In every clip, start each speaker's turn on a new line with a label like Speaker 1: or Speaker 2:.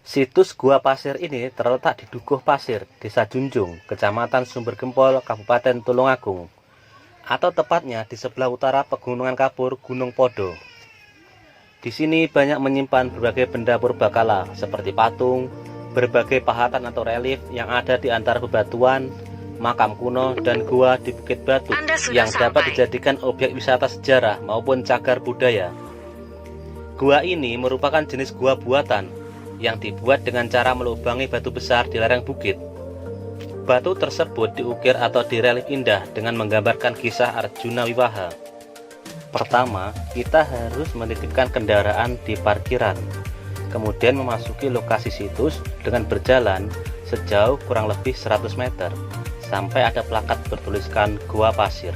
Speaker 1: Situs Gua Pasir ini terletak di Dukuh Pasir, Desa Junjung, Kecamatan Sumbergempol, Kabupaten Tulungagung, atau tepatnya di sebelah utara Pegunungan Kapur, Gunung Podo. Di sini banyak menyimpan berbagai benda purbakala seperti patung, berbagai pahatan atau relief yang ada di antara bebatuan, makam kuno, dan gua di Bukit Batu yang dapat dijadikan objek wisata sejarah maupun cagar budaya. Gua ini merupakan jenis gua buatan yang dibuat dengan cara melubangi batu besar di lereng bukit. Batu tersebut diukir atau direlief indah dengan menggambarkan kisah Arjuna Wiwaha. Pertama, kita harus menitipkan kendaraan di parkiran, kemudian memasuki lokasi situs dengan berjalan sejauh kurang lebih 100 meter sampai ada plakat bertuliskan Gua Pasir.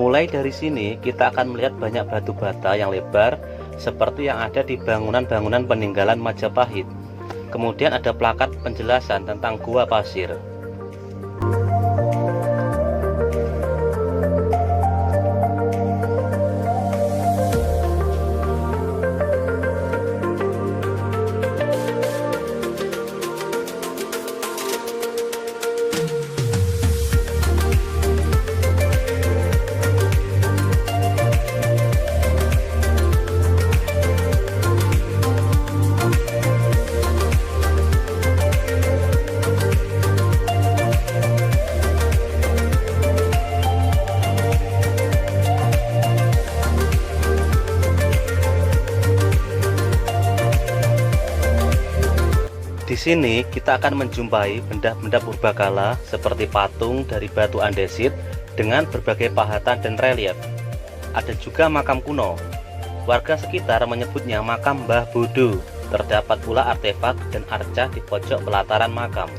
Speaker 1: Mulai dari sini kita akan melihat banyak batu bata yang lebar seperti yang ada di bangunan-bangunan peninggalan Majapahit. Kemudian ada plakat penjelasan tentang Gua Pasir. Di sini kita akan menjumpai benda-benda purbakala seperti patung dari batu andesit dengan berbagai pahatan dan relief. Ada juga makam kuno. Warga sekitar menyebutnya makam Mbah Bodo. Terdapat pula artefak dan arca di pojok pelataran makam.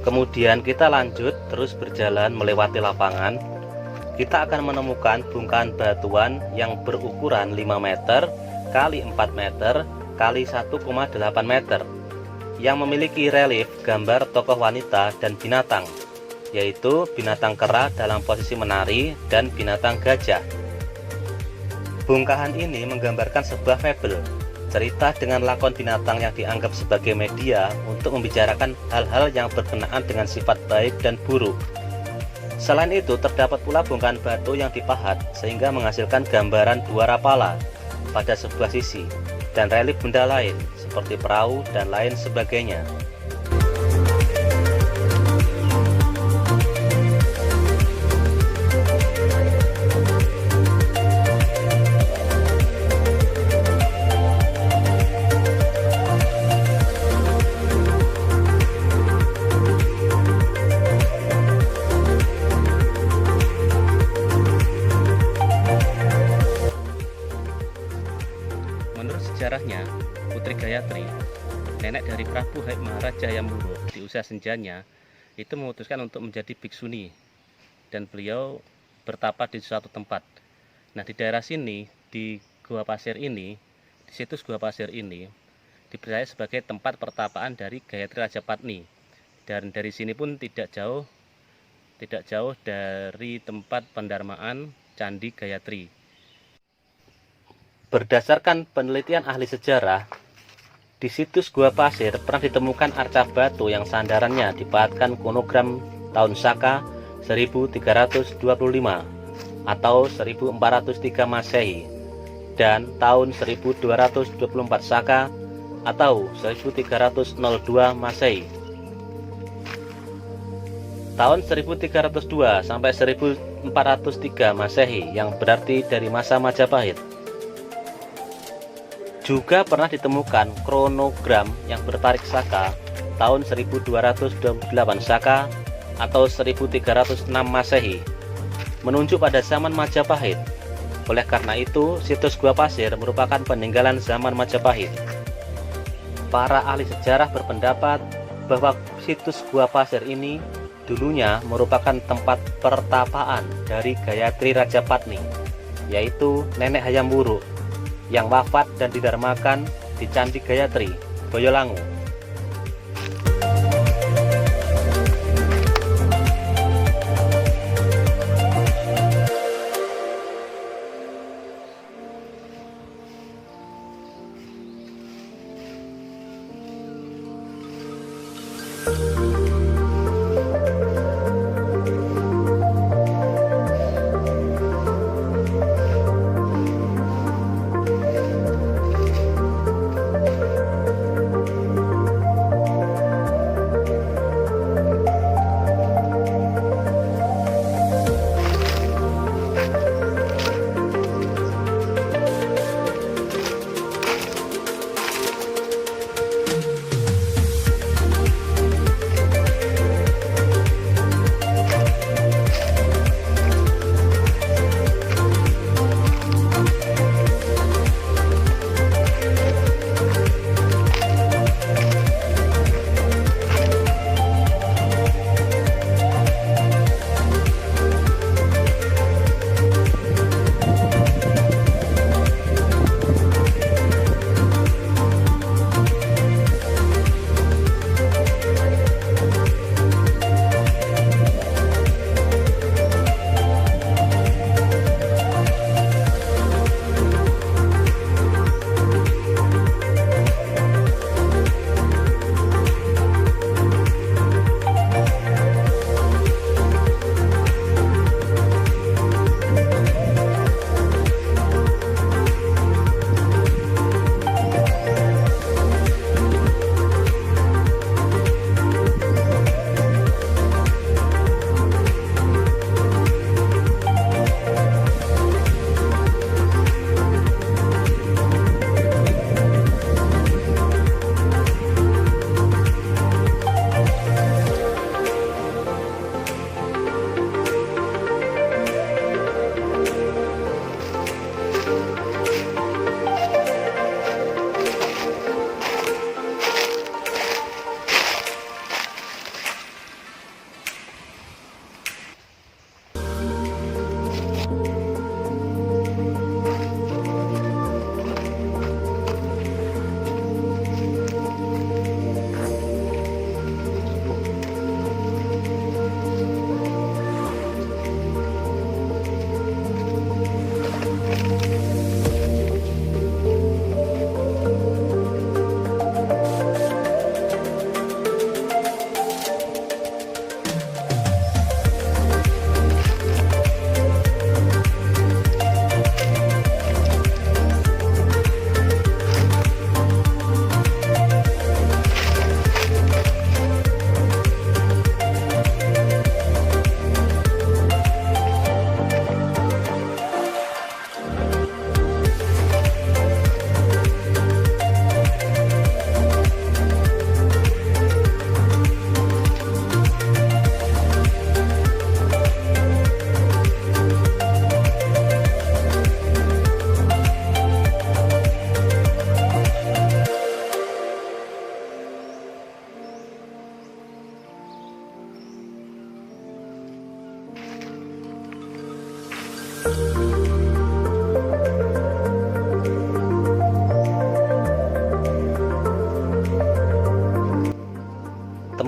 Speaker 1: Kemudian kita lanjut terus berjalan melewati lapangan. Kita akan menemukan bongkahan batuan yang berukuran 5 meter kali 4 meter kali 1,8 meter yang memiliki relief gambar tokoh wanita dan binatang, yaitu binatang kera dalam posisi menari dan binatang gajah. Bongkahan ini menggambarkan sebuah fabel, cerita dengan lakon binatang yang dianggap sebagai media untuk membicarakan hal-hal yang berkenaan dengan sifat baik dan buruk. Selain itu, terdapat pula bongkahan batu yang dipahat sehingga menghasilkan gambaran dua rapala pada sebuah sisi dan relief benda lain seperti perahu dan lain sebagainya. Menurut sejarahnya, Putri Gayatri, nenek dari Prabu Maharaja Hayam-Wuruk, di usia senjanya itu memutuskan untuk menjadi bhiksuni dan beliau bertapa di suatu tempat. Nah, di daerah sini, di Gua Pasir ini, di situs Gua Pasir ini dipercaya sebagai tempat pertapaan dari Gayatri Rajapatni, dan dari sini pun tidak jauh dari tempat pendarmaan Candi Gayatri. Berdasarkan penelitian ahli sejarah, di situs Gua Pasir pernah ditemukan arca batu yang sandarannya dipahatkan kronogram tahun Saka 1325 atau 1403 Masehi dan tahun 1224 Saka atau 1302 Masehi. Tahun 1302 sampai 1403 Masehi yang berarti dari masa Majapahit. Juga pernah ditemukan kronogram yang bertarik Saka tahun 1228 Saka atau 1306 Masehi, menunjuk pada zaman Majapahit. Oleh karena itu, situs Gua Pasir merupakan peninggalan zaman Majapahit. Para ahli sejarah berpendapat bahwa situs Gua Pasir ini dulunya merupakan tempat pertapaan dari Gayatri Rajapatni, yaitu nenek Hayam-Wuruk yang wafat dan didarmakan di Candi Gayatri, Boyolangu.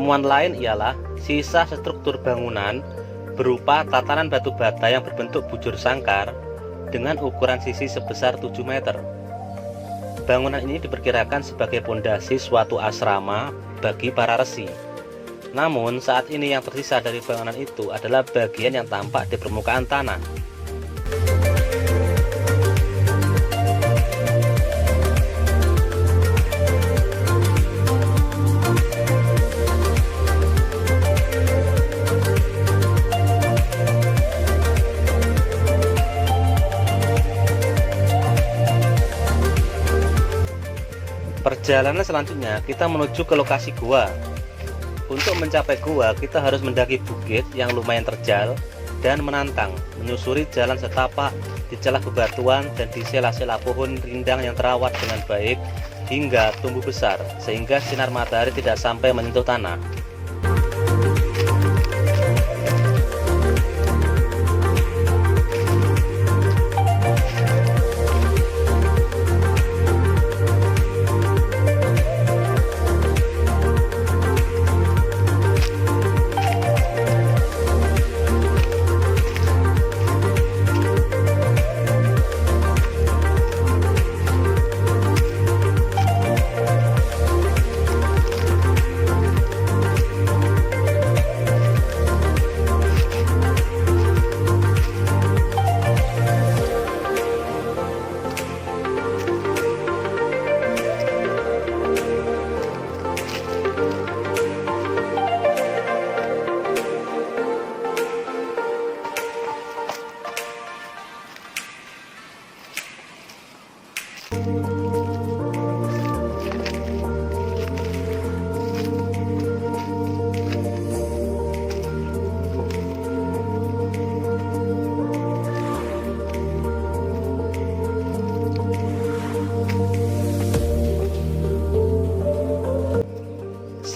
Speaker 1: Penemuan lain ialah sisa struktur bangunan berupa tatanan batu bata yang berbentuk bujur sangkar dengan ukuran sisi sebesar 7 meter. Bangunan ini diperkirakan sebagai pondasi suatu asrama bagi para resi. Namun saat ini yang tersisa dari bangunan itu adalah bagian yang tampak di permukaan tanah. Perjalanan selanjutnya kita menuju ke lokasi gua. Untuk mencapai gua kita harus mendaki bukit yang lumayan terjal dan menantang, menyusuri jalan setapak di celah bebatuan dan di sela-sela pohon rindang yang terawat dengan baik hingga tumbuh besar sehingga sinar matahari tidak sampai menyentuh tanah.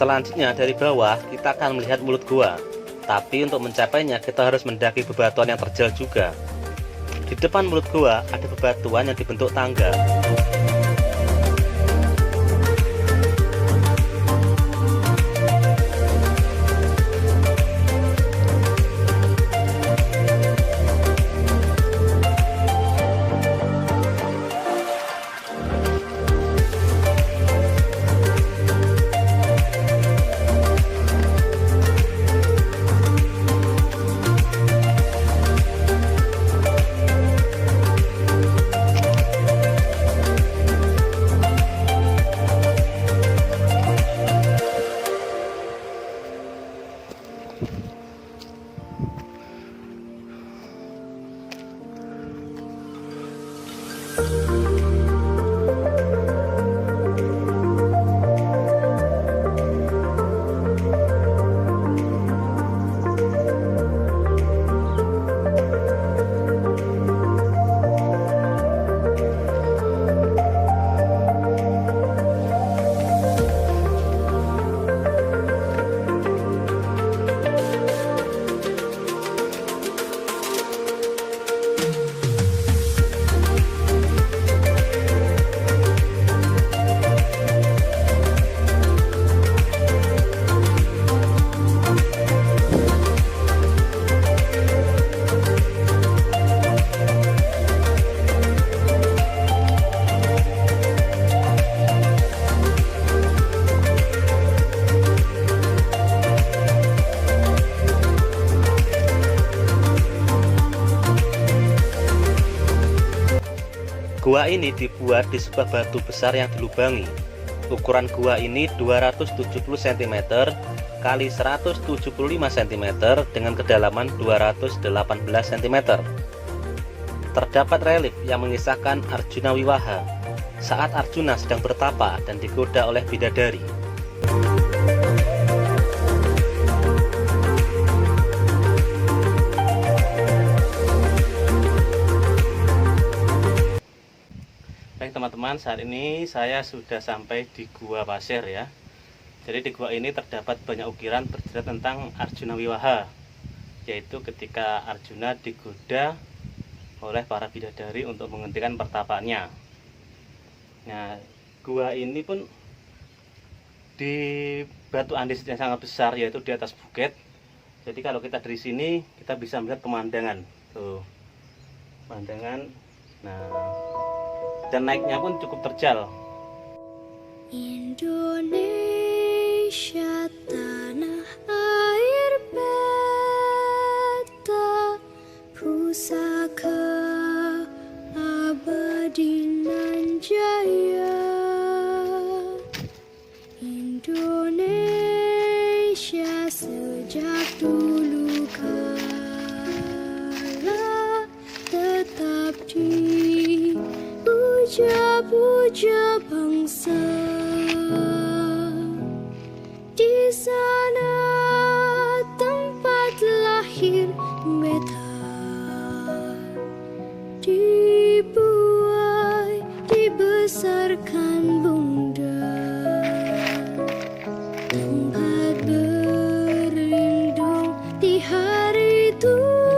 Speaker 1: Selanjutnya dari bawah kita akan melihat mulut gua. Tapi untuk mencapainya kita harus mendaki bebatuan yang terjal juga. Di depan mulut gua ada bebatuan yang dibentuk tangga. Gua ini dibuat di sebuah batu besar yang dilubangi. Ukuran gua ini 270 cm kali 175 cm dengan kedalaman 218 cm. Terdapat relief yang mengisahkan Arjuna Wiwaha saat Arjuna sedang bertapa dan digoda oleh bidadari. Baik teman-teman, saat ini saya sudah sampai di Gua Pasir ya. Jadi di gua ini terdapat banyak ukiran bercerita tentang Arjuna Wiwaha, yaitu ketika Arjuna digoda oleh para bidadari untuk menghentikan pertapaannya. Nah, gua ini pun batu andesit yang sangat besar, yaitu di atas bukit. Jadi kalau kita dari sini kita bisa melihat pemandangan tuh, pemandangan. Nah, dan naiknya pun cukup terjal.
Speaker 2: Indonesia tanah air beta, pusaka abadi nan jaya. Indonesia sejak dulu kala tetap dipuja-puja bangsa. Di sana tempat lahir beta, dibuai dibesarkan bunda, tempat berlindung di hari tua.